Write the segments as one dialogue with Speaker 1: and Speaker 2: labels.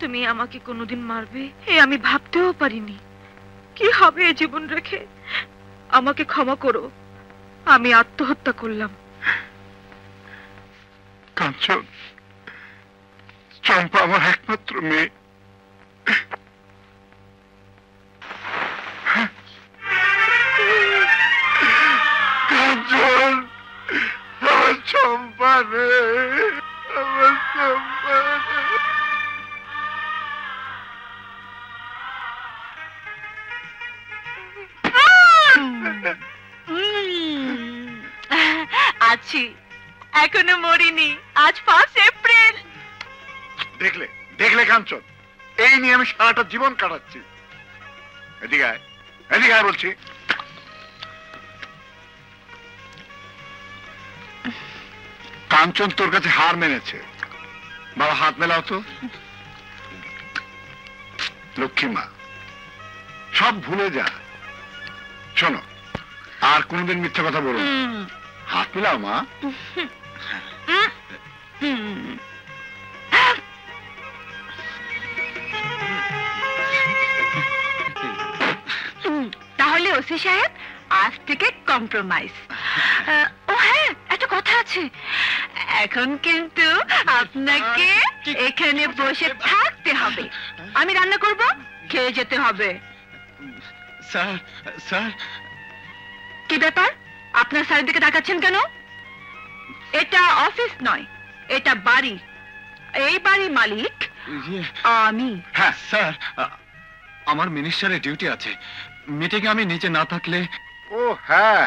Speaker 1: তুমি আমাকে কোনোদিন মারবে এ আমি ভাবতেও পারিনি। কি হবে এই জীবন রেখে? আমাকে ক্ষমা করো, আমি আত্মহত্যা করলাম।
Speaker 2: কাঞ্চন, চম্পা আমার একমাত্র মেয়ে। কাঞ্চন, আমার চম্পা রে, আমার চম্পা রে।
Speaker 1: আছি, এখনো মরিনি। আজ 1 এপ্রিল।
Speaker 2: দেখলে দেখলে কাঞ্চন, এই নিয়ে আমি সারাটা জীবন কাটাচ্ছি। এদিকে আয়, এদিকে আয় বলছি। কাঞ্চন তোর কাছে হার মেনেছে। বাবা হাত মেলাও তো। লক্ষ্মী মা, সব ভুলে যা। শোনো, আর কোনোদিন মিথ্যা কথা বলো। হাত মেলাও মা।
Speaker 1: তাহলে ওসি সাহেব, আজ থেকে কম্প্রোমাইজ। ও হ্যাঁ, একটা কথা আছে। এখন কিন্তু আপনাকে এখানে বসে থাকতে হবে। আমি রান্না করব, খেয়ে যেতে হবে।
Speaker 3: Sir, sir.
Speaker 1: কি ব্যাপার? আপনার স্যারের দিকে তাকাচ্ছেন কেন? এটা অফিস নয়, এটা বাড়ি। এই বাড়ির মালিক আমি।
Speaker 3: হ্যাঁ স্যার, আমার মিনিস্টারের ডিউটি আছে। মিটিং আমি নিচে না থাকলে।
Speaker 2: ও হ্যাঁ,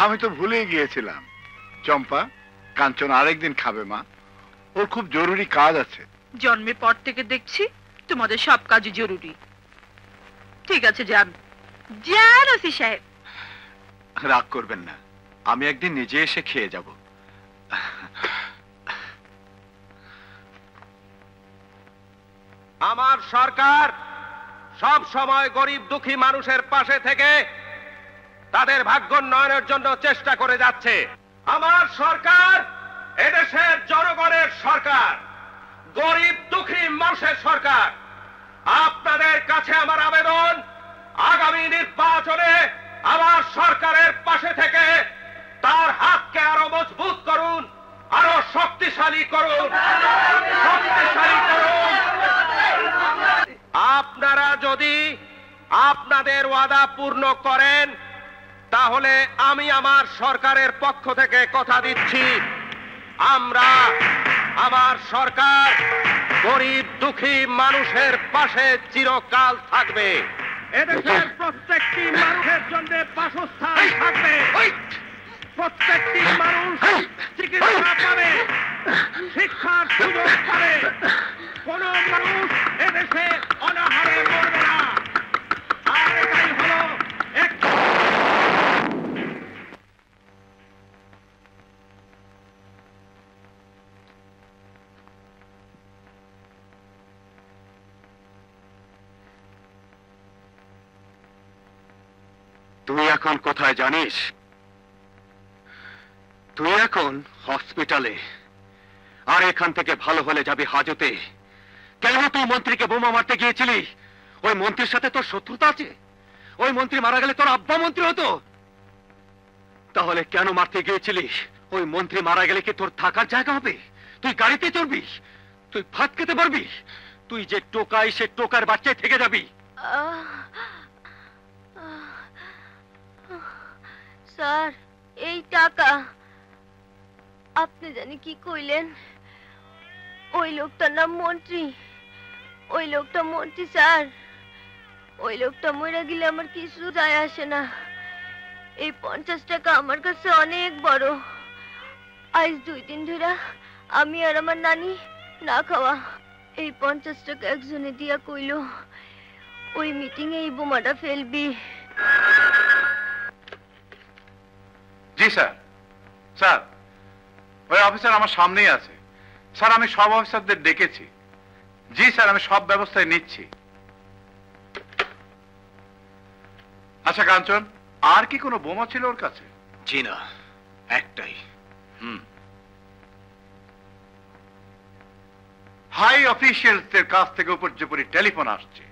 Speaker 2: আমি তো ভুলেই গিয়েছিলাম। চম্পা, কাঞ্চন আরেকদিন খাবে মা, ওর খুব জরুরি কাজ আছে।
Speaker 1: জন্মের পর থেকে দেখছি তোমাদের সব কাজই জরুরি। ঠিক আছে, যান যান ওসি সাহেব।
Speaker 3: রাগ করবেন না, আমি একদিন নিজে এসে খেয়ে যাব।
Speaker 4: আমার সরকার সব সময় গরিব দুঃখী মানুষের পাশে থেকে তাদের ভাগ্যোন্নয়নের জন্য চেষ্টা করে যাচ্ছে। আমার সরকার এদেশের জনগণের সরকার, গরিব দুঃখী মানুষের সরকার। আপনাদের কাছে আমার আবেদন, আগামী নির্বাচনে আমার সরকারের পাশে থেকে তার হাতকে আরো মজবুত করুন, আরো শক্তিশালী করুন, শক্তিশালী করুন। আপনারা যদি আপনাদের ওয়াদা পূর্ণ করেন, তাহলে আমি আমার সরকারের পক্ষ থেকে কথা দিচ্ছি, আমরা, আমার সরকার গরিব দুঃখী মানুষের পাশে চিরকাল থাকবে। এদেশের প্রত্যেকটি মানুষের জন্য বাসস্থান থাকবে, প্রত্যেকটি মানুষ চিকিৎসা পাবে, শিক্ষার সুযোগ পাবে, কোন মানুষ এদেশে অনাহারে মরবে না। আর এটাই হলো
Speaker 3: তুই এখন কোথায় জানিস? তুই এখন হসপিটালে, আর এখান থেকে ভালো হলে যাবি হাজতে। কেন তুই মন্ত্রীকে বোমা মারতে গিয়েছিলি? ওই মন্ত্রীর সাথে তোর শত্রুতা আছে? ওই মন্ত্রী মারা গেলে তোর আব্বা মন্ত্রী হতো। তাহলে কেন মারতে গিয়েছিলিস? ওই মন্ত্রী মারা গেলে কি তোর থাকার জায়গা হবে? তুই গাড়িতে চড়বি? তুই ভাত খেতে পারবি? তুই যে টোকাই, সে টোকার বাচ্চায় থেকে যাবি।
Speaker 5: স্যার, এই টাকা আপনি জানি কি কইলেন? ওই লোকটার নাম মন্ত্রী। ওই লোকটা মন্ত্রী স্যার। ওই লোকটা মরে গেলে আমার কিছু যায় আসে না। এই 50 টাকা আমার কাছে অনেক বড়। আজ 2 দিন ধরে আমি আর আমার নানি না খাওয়া। এই 50 টাকা একজনে দিয়া কইলো ওই মিটিং এ এই বোমাটা ফেলবি।
Speaker 2: জি স্যার। স্যার, ওই অফিসার আমার সামনেই আছে। স্যার, আমি সব অফিসারদের ডেকেছি। জি স্যার, আমি সব ব্যবস্থায় নিচ্ছি। আচ্ছা কাঞ্চন, আর কি কোনো বোমা ছিল ওর কাছে?
Speaker 3: জি না, একটাই।
Speaker 2: হাই অফিসিয়ালসদের কাছ থেকে উপর্যুপরি টেলিফোন আসছে।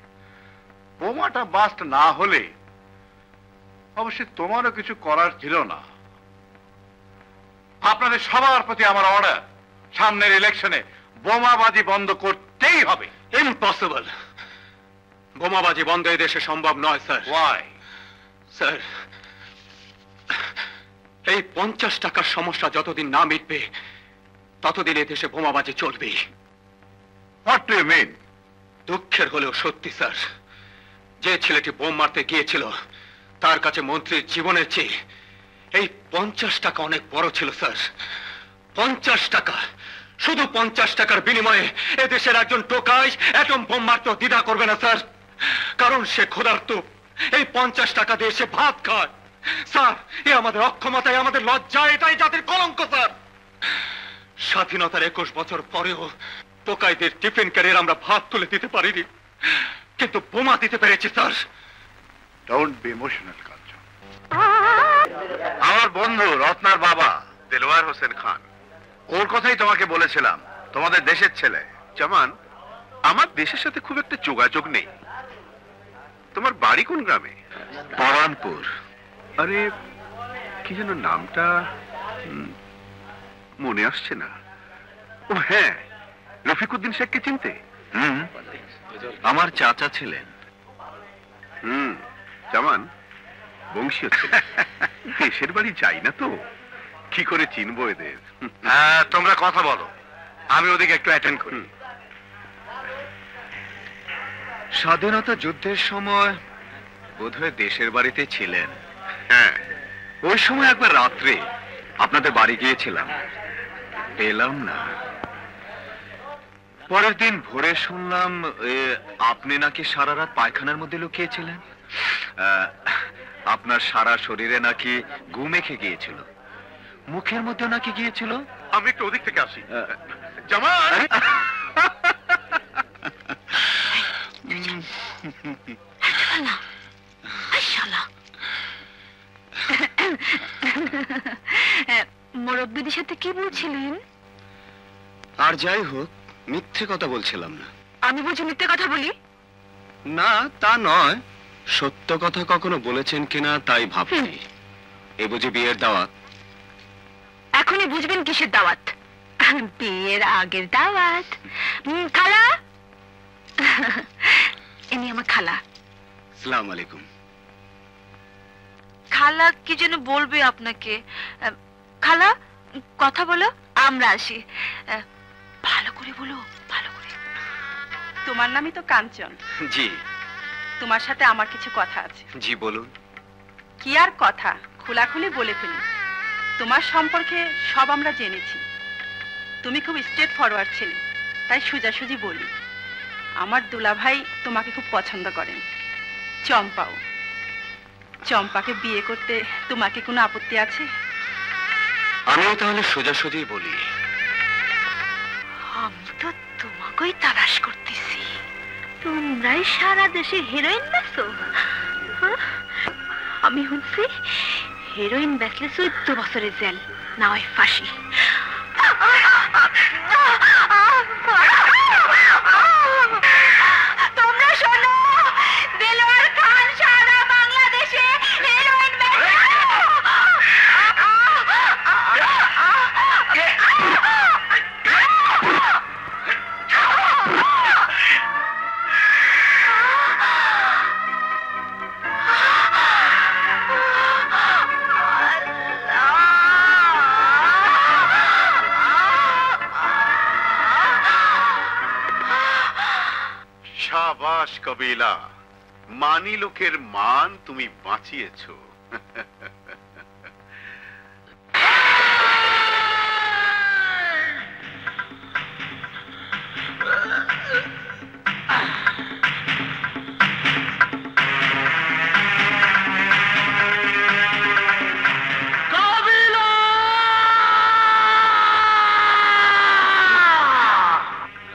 Speaker 2: বোমাটা বাস্ট না হলে অবশ্যই তোমারও কিছু করার ছিল না। আপনাদের সবার প্রতি আমার অর্ডার, সামনের ইলেকশনে বোমাবাজি বন্ধ করতেই হবে।
Speaker 3: ইম্পসিবল। বোমাবাজি বন্ধ এই দেশে সম্ভব নয় স্যার।
Speaker 2: ওয়াই?
Speaker 3: স্যার, এই 50 টাকার সমস্যা যতদিন না মিটবে ততদিন এই দেশে বোমাবাজি চলবেই।
Speaker 2: What do you mean?
Speaker 3: দুঃখের হলেও সত্যি স্যার, যে ছেলেটি বোম মারতে গিয়েছিল তার কাছে মন্ত্রীর জীবনের চেয়ে এই 50 টাকা অনেক বড় ছিল স্যার। 50 টাকা, শুধু 50 টাকার বিনিময়ে এদেশের একজন টোকাই অ্যাটম বোম মারতেও দ্বিধা করবে না স্যার, কারণ সে ক্ষুধার্ত। এই 50 টাকা দিয়ে সে ভাত খায় স্যার। এ আমাদের অক্ষমতায়, আমাদের লজ্জা, এটাই জাতির কলঙ্ক স্যার। স্বাধীনতার 21 বছর পরেও টোকাইদের টিফিন ক্যারিয়ার আমরা ভাত তুলে দিতে পারিনি, কিন্তু বোমা দিতে পেরেছি স্যার।
Speaker 2: ডোন্ট বি ইমোশনাল কাঞ্চন। আমার বন্ধু রত্নার বাবা দেলোয়ার হোসেন খান, ওর কথাই তোমাকে বলেছিলাম, তোমাদের দেশের ছেলে।
Speaker 6: জামান, আমার দেশের সাথে খুব একটা যোগাযোগ নেই। তোমার বাড়ি কোন গ্রামে?
Speaker 2: পরানপুর।
Speaker 6: আরে কি যেন নামটা মনে আসছে না। ও হ্যাঁ, রফিকুদ্দিন শেখকে চিনতে?
Speaker 2: আমার চাচা ছিলেন।
Speaker 6: জামান, বংশীয় ছেলে। দেশের বাড়ি যাই না তো, কি করে চিনবো এদের?
Speaker 2: হ্যাঁ, তোমরা কথা বলো, আমি ওদিকে একটু অ্যাটেন্ড করি।
Speaker 3: স্বাধীনতা যুদ্ধের সময় বোধহয় দেশের বাড়িতে ছিলেন।
Speaker 6: হ্যাঁ,
Speaker 3: ওই সময় একবার রাত্রে আপনাদের বাড়ি গিয়েছিলাম, পেলাম না। পরের দিন ভোরে শুনলাম আপনি নাকি সারা রাত পায়খানার মধ্যে লুকিয়েছিলেন। আপনার সারা শরীরে নাকি গু মেখে গিয়েছিল, মুখের মধ্যে নাকি গিয়েছিল।
Speaker 6: আমি একটু ওদিক থেকে আসি। জামান,
Speaker 1: মুরব্বীদের সাথে কি বলছিলেন?
Speaker 3: আর যাই হোক, মিথ্যে কথা বলছিলাম না।
Speaker 1: আমি বুঝি মিথ্যে কথা বলি?
Speaker 3: না, তা নয়, সত্য কথা কখনো বলেছেন কিনা তাই ভাবছি। এ বুঝি বিয়ের দাওয়াত?
Speaker 1: এখনই বুঝবেন কিসের দাওয়াত? বিয়ের আগের দাওয়াত। খালা, ইনি আমার খালা।
Speaker 3: আসসালামু আলাইকুম।
Speaker 1: খালা কি যেন বলবে আপনাকে। খালা, কথা বলো, আমরা আসি। ভালো করে বলো, ভালো করে।
Speaker 7: তোমার নামই তো কাঞ্চন।
Speaker 3: জি।
Speaker 7: তোমার সাথে আমার কিছু কথা আছে।
Speaker 3: জি বলুন।
Speaker 7: কি আর কথা, খোলাখুলি বলে ফেলি। তোমার সম্পর্কে সব আমরা জেনেছি। তুমি খুব স্ট্রেট ফরওয়ার্ড ছেলে, তাই সোজাসুজি বলি। আমার দুলাভাই তোমাকে খুব পছন্দ করেন, চম্পাও। চম্পাকে বিয়ে করতে তোমাকে কোনো আপত্তি আছে?
Speaker 3: আমিও তাহলে সোজাসুজি বলি।
Speaker 1: আমি তো তোমাকেই তালাশ করতেছি। তোমরাই সারা দেশে হিরোইন বেচো। আমি শুনছি হিরোইন বেচলে 14 বছরের জেল, না হয় ফাঁসি। তোমরা শোনো, দেলোয়ার খান সারা বাংলাদেশে হিরোইন বেচে।
Speaker 6: শাবাশ কবিলা, মানি লোকের মান তুমি বাঁচিয়েছো।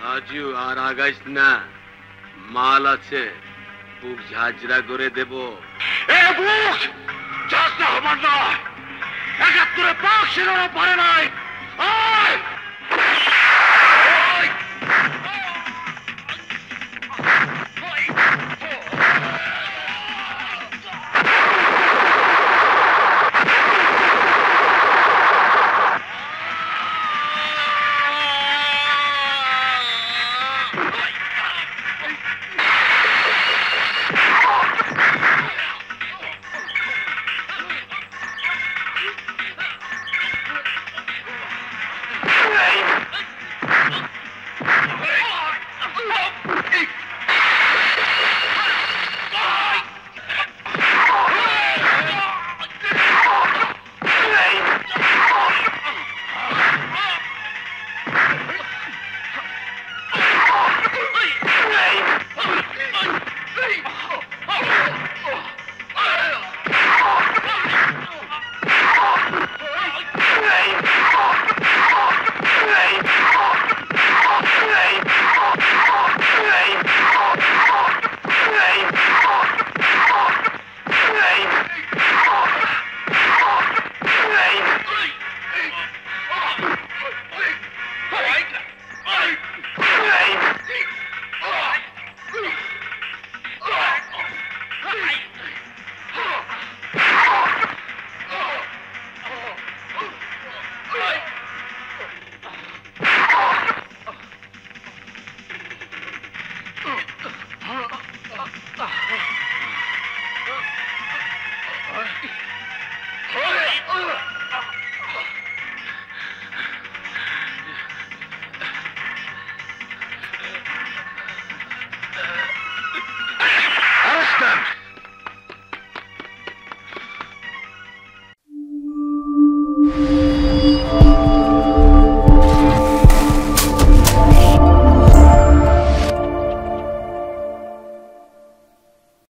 Speaker 3: রাজু, আর আগাইস না, মাল আছে, বুক ঝাঁঝরা করে দেব।
Speaker 2: এ বুক চাষটা হবার নয়, 71-এ পাক সেনারা পারে নাই। আয়! এই